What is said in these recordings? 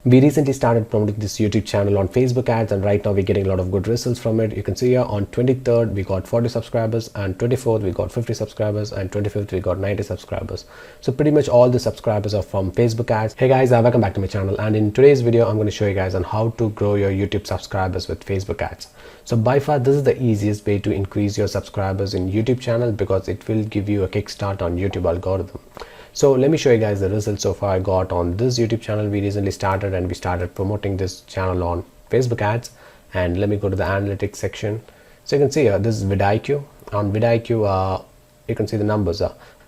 We recently started promoting this YouTube channel on Facebook ads, and right now we're getting a lot of good results from it. You can see here on 23rd we got 40 subscribers, and 24th we got 50 subscribers, and 25th we got 90 subscribers. So pretty much all the subscribers are from Facebook ads. Hey guys, welcome back to my channel, and in today's video I'm going to show you guys on how to grow your YouTube subscribers with Facebook ads. So by far this is the easiest way to increase your subscribers in YouTube channel because it will give you a kickstart on YouTube algorithm. So let me show you guys the results so far I got on this YouTube channel. We recently started and we started promoting this channel on Facebook ads, and let me go to the analytics section. So you can see this is vidIQ. On vidIQ you can see the numbers.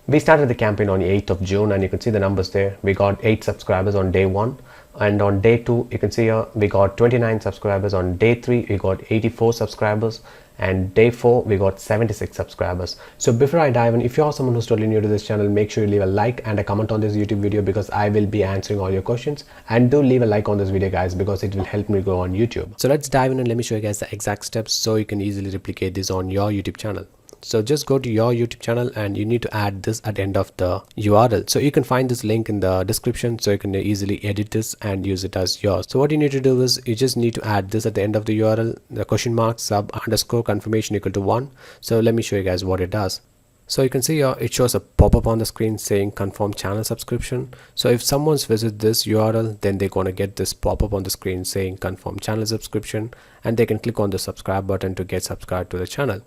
We started the campaign on the 8th of June, and you can see the numbers there. We got 8 subscribers on day 1, and on day 2 you can see we got 29 subscribers. On day 3 we got 84 subscribers, and day 4 we got 76 subscribers. So before I dive in, if you're someone who's totally new to this channel, make sure you leave a like and a comment on this YouTube video because I will be answering all your questions. And do leave a like on this video guys because it will help me grow on YouTube. So let's dive in and let me show you guys the exact steps so you can easily replicate this on your YouTube channel. So just go to your YouTube channel and you need to add this at the end of the URL. So you can find this link in the description, so you can easily edit this and use it as yours. So what you need to do is you just need to add this at the end of the URL, the question mark sub underscore confirmation equal to 1. So let me show you guys what it does. So you can see here it shows a pop-up on the screen saying confirm channel subscription. So if someone's visit this URL, then they're gonna get this pop-up on the screen saying confirm channel subscription, and they can click on the subscribe button to get subscribed to the channel.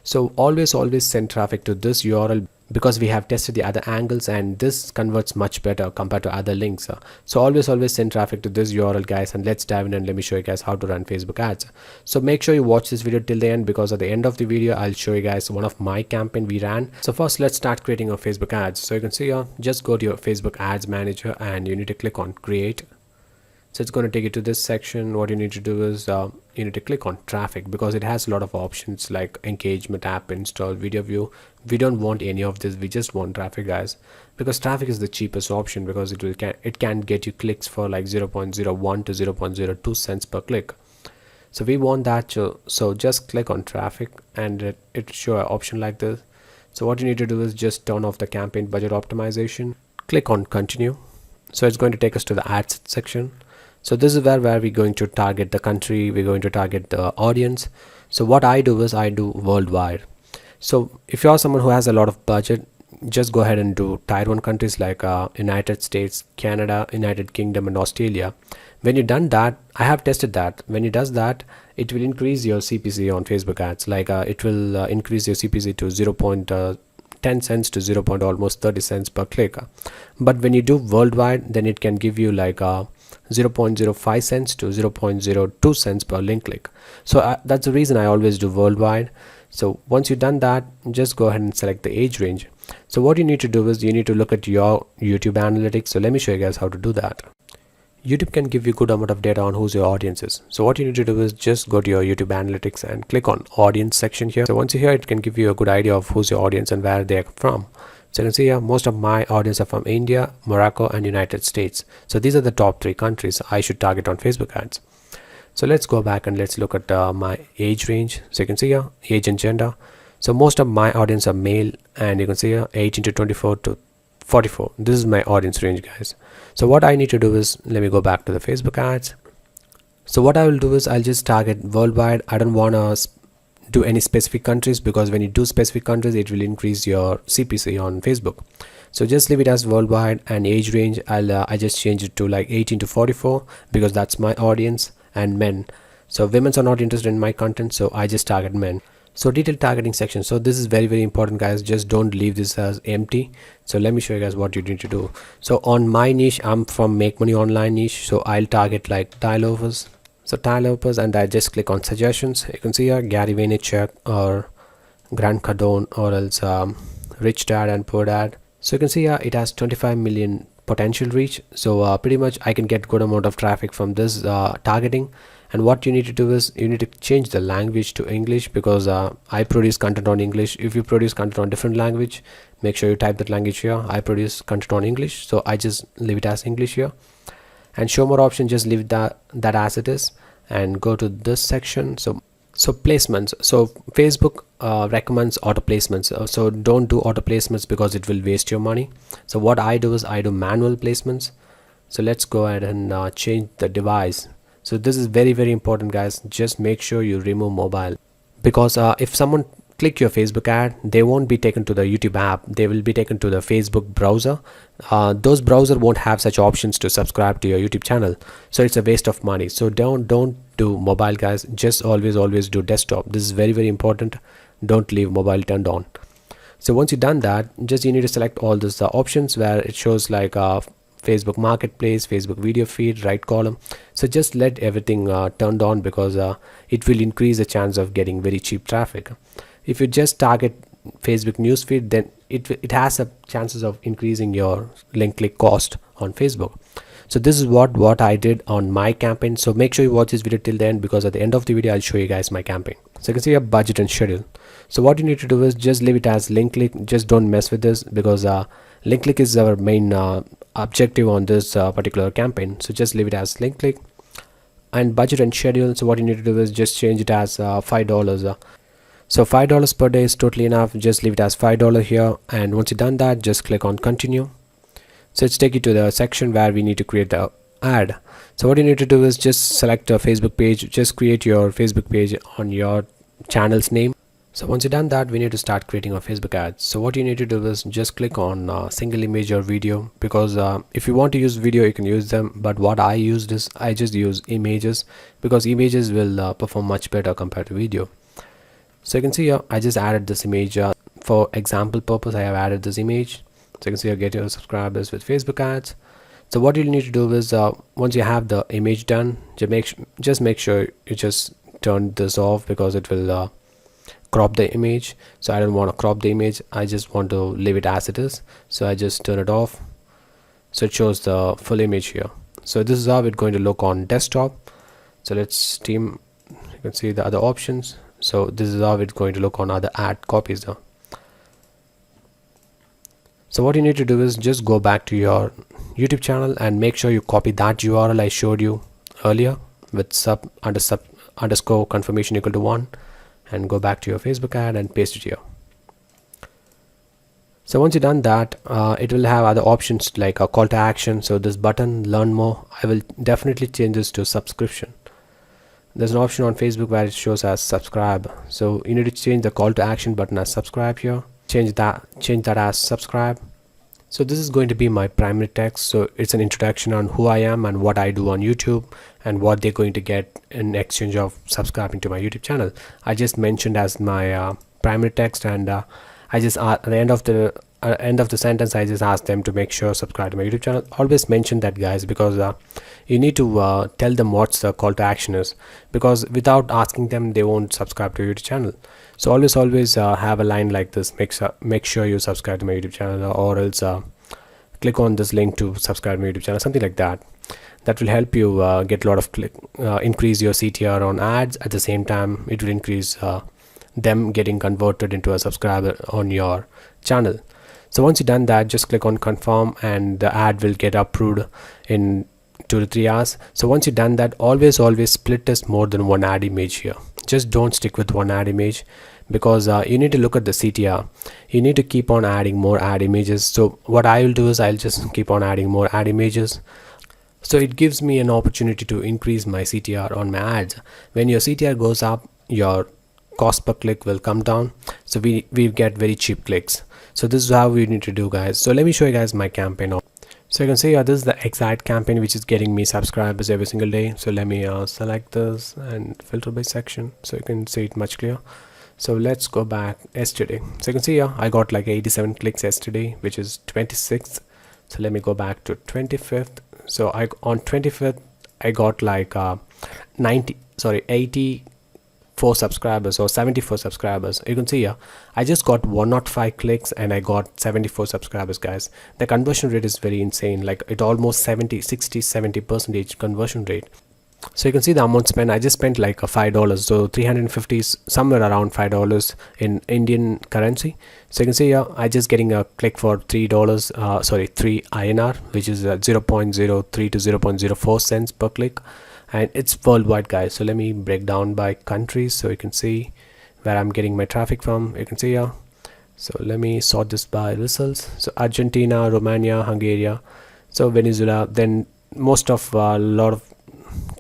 So always send traffic to this URL because we have tested the other angles and this converts much better compared to other links. So always send traffic to this URL guys, and let's dive in and let me show you guys how to run Facebook ads. So make sure you watch this video till the end because at the end of the video I'll show you guys one of my campaign we ran. So first let's start creating our Facebook ads. So you can see here, just go to your Facebook ads manager and you need to click on create. So it's going to take you to this section. What you need to do is you need to click on traffic because it has a lot of options like engagement, app install, video view. We don't want any of this, we just want traffic guys, because traffic is the cheapest option because it can get you clicks for like 0.01 to 0.02 cents per click. So we want that, so just click on traffic and it show an option like this. So what you need to do is just turn off the campaign budget optimization, click on continue. So it's going to take us to the ads section. So this is where we're going to target the country, we're going to target the audience. So what I do is I do worldwide. So if you're someone who has a lot of budget, just go ahead and do tier 1 countries like United States, Canada, United Kingdom and Australia. When you've done that, I have tested that. When it does that, it will increase your CPC on Facebook ads. Like it will increase your CPC to 0.10 cents to 0.30 cents per click. But when you do worldwide, then it can give you like 0.05 cents to 0.02 cents per link click. So that's the reason I always do worldwide. So once you've done that, just go ahead and select the age range. So what you need to do is you need to look at your YouTube analytics. So let me show you guys how to do that. YouTube can give you good amount of data on who's your audience is. So what you need to do is just go to your YouTube analytics and click on audience section here. So once you're here, it can give you a good idea of who's your audience and where they're from. So you can see here most of my audience are from India, Morocco and United States. So these are the top 3 countries I should target on Facebook ads. So let's go back and let's look at my age range. So you can see here age and gender. So most of my audience are male, and you can see here 18 to 24 to 44. This is my audience range guys. So what I need to do is let me go back to the Facebook ads. So what I will do is I'll just target worldwide. I don't want to do any specific countries because when you do specific countries it will increase your CPC on Facebook. So just leave it as worldwide, and age range I just change it to like 18 to 44 because that's my audience, and men. So women are not interested in my content, so I just target men. So detailed targeting section. So this is very important guys, just don't leave this as empty. So let me show you guys what you need to do. So on my niche, I'm from Make Money Online niche, so I'll target like tile offers. So tile offers, and I just click on suggestions. You can see here Gary Vaynerchuk or Grant Cardone or else Rich Dad and Poor Dad. So you can see here it has 25 million potential reach. So pretty much I can get good amount of traffic from this targeting. And what you need to do is you need to change the language to English because I produce content on English. If you produce content on different language, make sure you type that language here. I produce content on English, so I just leave it as English here. And show more option, just leave that as it is and go to this section. So placements. So Facebook recommends auto placements. So don't do auto placements because it will waste your money. So what I do is I do manual placements. So let's go ahead and change the device. So this is very important, guys. Just make sure you remove mobile, because if someone click your Facebook ad, they won't be taken to the YouTube app, they will be taken to the Facebook browser. Those browser won't have such options to subscribe to your YouTube channel, so it's a waste of money. So don't do mobile, guys. Just always do desktop. This is very important. Don't leave mobile turned on. So once you've done that, just you need to select all these options where it shows like Facebook Marketplace, Facebook video feed, right column. So just let everything turned on, because it will increase the chance of getting very cheap traffic. If you just target Facebook newsfeed, then it has a chances of increasing your link click cost on Facebook. So this is what I did on my campaign. So make sure you watch this video till the end, because at the end of the video I'll show you guys my campaign. So you can see a budget and schedule. So what you need to do is just leave it as link click. Just don't mess with this, because link click is our main objective on this particular campaign. So just leave it as link click. And budget and schedule, so what you need to do is just change it as $5. So $5 per day is totally enough. Just leave it as $5 here, and once you've done that, just click on continue. So it's take you to the section where we need to create the ad. So what you need to do is just select a Facebook page. Just create your Facebook page on your channel's name. So once you've done that, we need to start creating our Facebook ads. So what you need to do is just click on single image or video, because if you want to use video you can use them, but what I used is I just use images, because images will perform much better compared to video. So you can see here I just added this image for example purpose. I have added this image. So you can see here, get your subscribers with Facebook ads. So what you need to do is once you have the image done, just make sure you just turn this off, because it will crop the image. So I don't want to crop the image, I just want to leave it as it is. So I just turn it off, so it shows the full image here. So this is how it's going to look on desktop. So let's you can see the other options. So this is how it's going to look on other ad copies though. So what you need to do is just go back to your YouTube channel and make sure you copy that URL I showed you earlier with underscore confirmation equal to 1, and go back to your Facebook ad and paste it here. So once you've done that, it will have other options like a call to action. So this button, learn more, I will definitely change this to subscription. There's an option on Facebook where it shows as subscribe. So you need to change the call to action button as subscribe here. Change that as subscribe. So this is going to be my primary text. So it's an introduction on who I am and what I do on YouTube, and what they're going to get in exchange of subscribing to my YouTube channel. I just mentioned as my primary text, and I just at the end of the sentence I just asked them to make sure subscribe to my YouTube channel. Always mention that, guys, because you need to tell them what's the call to action is, because without asking them they won't subscribe to your YouTube channel. So always have a line like this: make sure you subscribe to my YouTube channel, or else click on this link to subscribe to my YouTube channel, something like that. That will help you get a lot of increase your CTR on ads. At the same time it will increase them getting converted into a subscriber on your channel. So once you've done that, just click on confirm, and the ad will get approved in 2 to 3 hours. So once you've done that, always split test more than one ad image here. Just don't stick with one ad image, because you need to look at the CTR. You need to keep on adding more ad images. So what I will do is I'll just keep on adding more ad images. So it gives me an opportunity to increase my CTR on my ads. When your CTR goes up, your cost per click will come down, so we get very cheap clicks. So this is how we need to do, guys. So let me show you guys my campaign. So you can see this is the exact campaign which is getting me subscribers every single day. So let me select this and filter by section, so you can see it much clearer. So let's go back yesterday. So you can see here I got like 87 clicks yesterday, which is 26th. So let me go back to 25th. So on 25th I got like 84 subscribers or 74 subscribers. You can see here I just got 105 clicks and I got 74 subscribers, guys. The conversion rate is very insane, like it almost 60-70% conversion rate. So you can see the amount spent. I just spent like $5, so 350 is somewhere around $5 in Indian currency. So you can see here I just getting a click for $3 3 INR, which is 0.03 to 0.04 cents per click, and it's worldwide, guys. So let me break down by countries so you can see where I'm getting my traffic from. You can see here. So let me sort this by results. So Argentina, Romania, Hungary, so Venezuela, then most of a lot of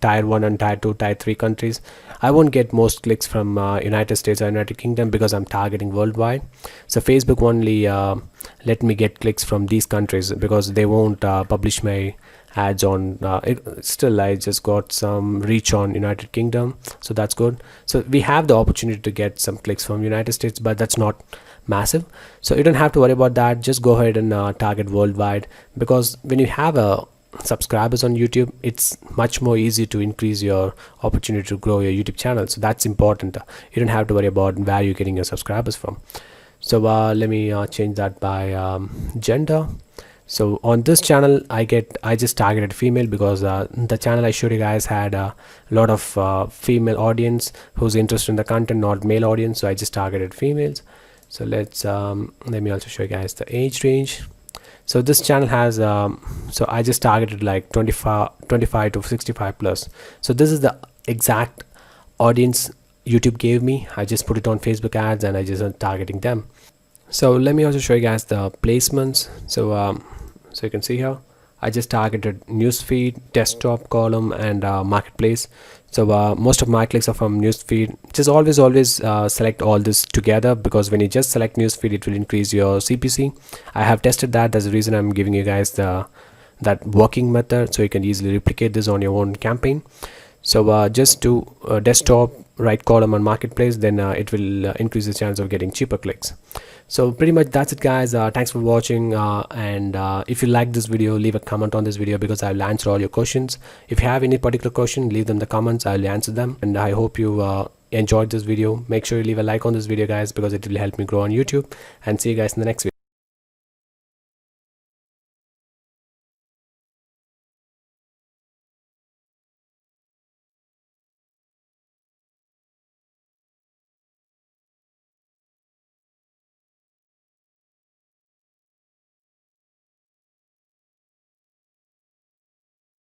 tier 1 and tier 2 tier 3 countries, I won't get most clicks from United States or United Kingdom because I'm targeting worldwide. So Facebook only let me get clicks from these countries because they won't publish my ads on still I just got some reach on United Kingdom, so that's good. So we have the opportunity to get some clicks from United States, but that's not massive, so you don't have to worry about that. Just go ahead and target worldwide, because when you have a subscribers on YouTube, it's much more easy to increase your opportunity to grow your YouTube channel. So that's important. You don't have to worry about where you're getting your subscribers from. So let me change that by gender. So on this channel I just targeted female because the channel I showed you guys had a lot of female audience who's interested in the content, not male audience, so I just targeted females. So let's let me also show you guys the age range. So this channel has so I just targeted like 25 to 65 plus. So this is the exact audience YouTube gave me. I just put it on Facebook ads and I just am targeting them. So let me also show you guys the placements. So so you can see here I just targeted newsfeed, desktop, column, and marketplace. So most of my clicks are from newsfeed. Just always select all this together, because when you just select newsfeed, it will increase your CPC. I have tested that. That's the reason I'm giving you guys that working method, so you can easily replicate this on your own campaign. So just do desktop, right column, and marketplace, then it will increase the chance of getting cheaper clicks. So pretty much that's it, guys. Thanks for watching, and if you like this video, leave a comment on this video because I'll answer all your questions. If you have any particular question, leave them in the comments. I'll answer them, and I hope you enjoyed this video. Make sure you leave a like on this video, guys, because it will help me grow on YouTube. And see you guys in the next video.